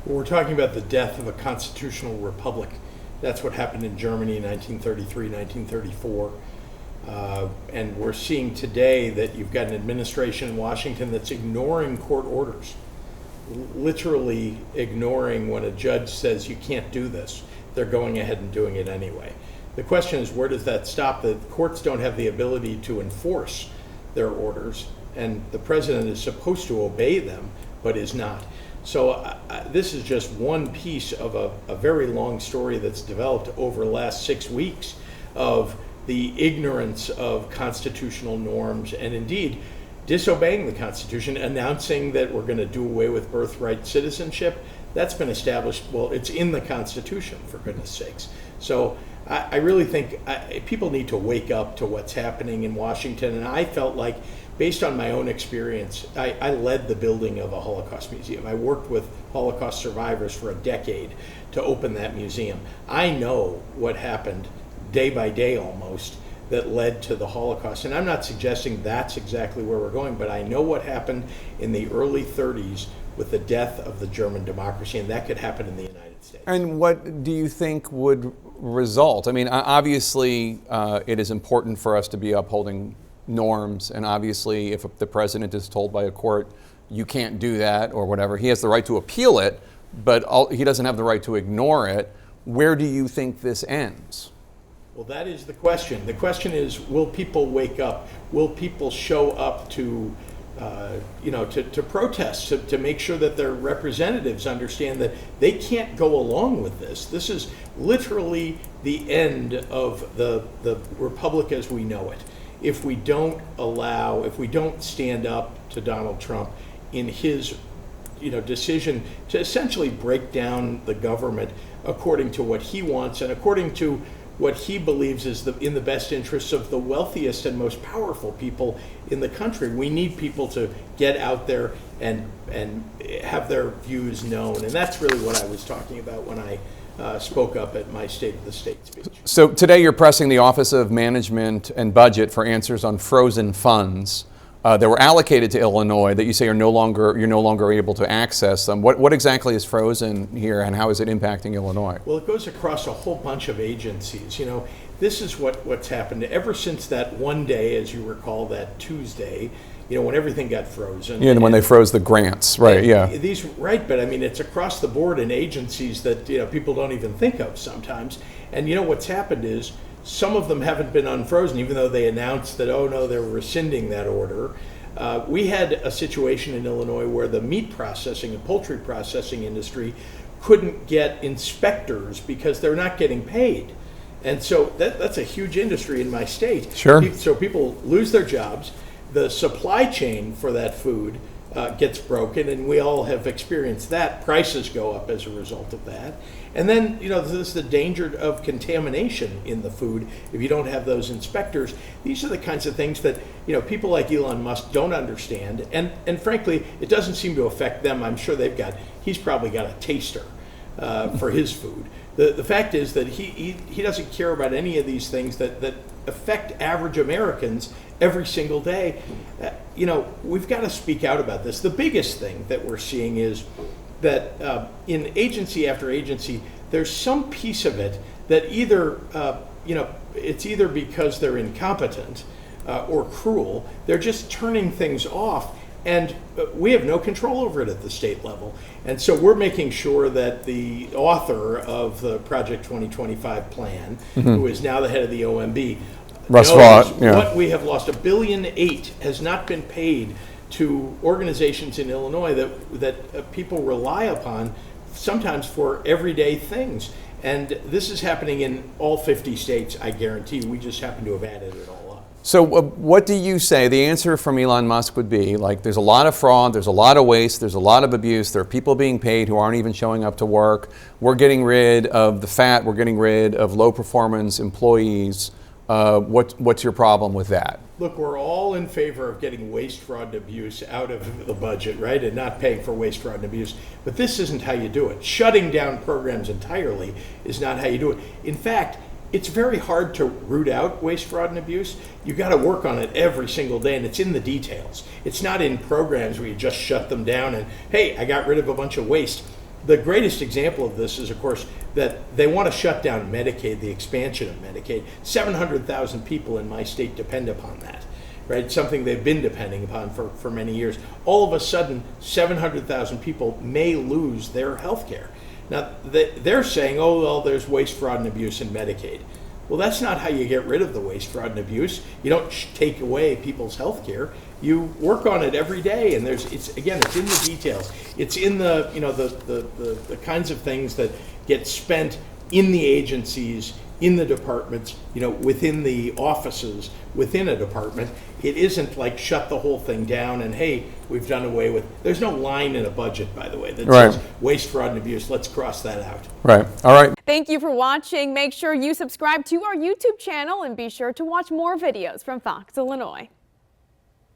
We're talking about the death of a constitutional republic. That's what happened in Germany in 1933, 1934. And we're seeing today that you've got an administration in Washington that's ignoring court orders, literally ignoring when a judge says you can't do this. They're going ahead and doing it anyway. The question is, where does that stop? The courts don't have the ability to enforce their orders, and the president is supposed to obey them, but is not. So this is just one piece of a very long story that's developed over the last 6 weeks of the ignorance of constitutional norms and indeed disobeying the Constitution, announcing that we're going to do away with birthright citizenship. That's been established. Well, it's in the Constitution, for goodness sakes. So I really think people need to wake up to what's happening in Washington. And I felt like, based on my own experience, I led the building of a Holocaust museum. I worked with Holocaust survivors for a decade to open that museum. I know what happened day by day almost that led to the Holocaust. And I'm not suggesting that's exactly where we're going, but I know what happened in the early 30s with the death of the German democracy, and that could happen in the United States. And what do you think would result? I mean, obviously, it is important for us to be upholding norms, and obviously, if the president is told by a court, you can't do that or whatever, he has the right to appeal it, but he doesn't have the right to ignore it. Where do you think this ends? Well, that is the question. The question is, will people wake up? Will people show up to protest, to make sure that their representatives understand that they can't go along with this? This is literally the end of the republic as we know it. If we don't stand up to Donald Trump in his decision to essentially break down the government according to what he wants and according to what he believes is in the best interests of the wealthiest and most powerful people in the country. We need people to get out there and have their views known. And that's really what I was talking about when I spoke up at my State of the State speech. So today you're pressing the Office of Management and Budget for answers on frozen funds that were allocated to Illinois that you say you're no longer able to access them. What exactly is frozen here, and how is it impacting Illinois? Well, it goes across a whole bunch of agencies. This is what's happened ever since that one day, as you recall, that Tuesday, when everything got frozen. Yeah, and when they froze the grants, right? Yeah. But I mean, it's across the board in agencies that people don't even think of sometimes. And what's happened is, some of them haven't been unfrozen, even though they announced that, oh no, they're rescinding that order. We had a situation in Illinois where the meat processing and poultry processing industry couldn't get inspectors because they're not getting paid. And so that's a huge industry in my state. Sure. So people lose their jobs. The supply chain for that food gets broken, and we all have experienced that. Prices go up as a result of that. And then, there's the danger of contamination in the food if you don't have those inspectors. These are the kinds of things that, people like Elon Musk don't understand. And frankly, it doesn't seem to affect them. I'm sure he's probably got a taster for his food. The fact is that he doesn't care about any of these things that affect average Americans every single day. We've got to speak out about this. The biggest thing that we're seeing is that in agency after agency, there's some piece of it that it's either because they're incompetent or cruel. They're just turning things off, and we have no control over it at the state level. And so we're making sure that the author of the Project 2025 plan, who is now the head of the OMB, Russ Vaught, what we have lost. $1.8 billion has not been paid to organizations in Illinois that people rely upon sometimes for everyday things. And this is happening in all 50 states, I guarantee. We just happen to have added it all up. So what do you say? The answer from Elon Musk would be, there's a lot of fraud, there's a lot of waste, there's a lot of abuse, there are people being paid who aren't even showing up to work. We're getting rid of the fat, we're getting rid of low performance employees. What's your problem with that? Look, we're all in favor of getting waste, fraud, and abuse out of the budget, right? And not paying for waste, fraud, and abuse. But this isn't how you do it. Shutting down programs entirely is not how you do it. In fact, it's very hard to root out waste, fraud, and abuse. You got to work on it every single day, and it's in the details. It's not in programs where you just shut them down and, hey, I got rid of a bunch of waste. The greatest example of this is, of course, that they want to shut down Medicaid, the expansion of Medicaid. 700,000 people in my state depend upon that, right? Something they've been depending upon for many years. All of a sudden, 700,000 people may lose their health care. Now, they're saying, oh, well, there's waste, fraud, and abuse in Medicaid. Well, that's not how you get rid of the waste, fraud, and abuse. You don't take away people's health care. You work on it every day, and it's in the details. It's in the, the kinds of things that get spent in the agencies, in the departments, within the offices, within a department. It isn't like shut the whole thing down and, hey, we've done away with. There's no line in a budget, by the way, that says waste, fraud, and abuse. Let's cross that out. Right. All right. Thank you for watching. Make sure you subscribe to our YouTube channel and be sure to watch more videos from Fox Illinois.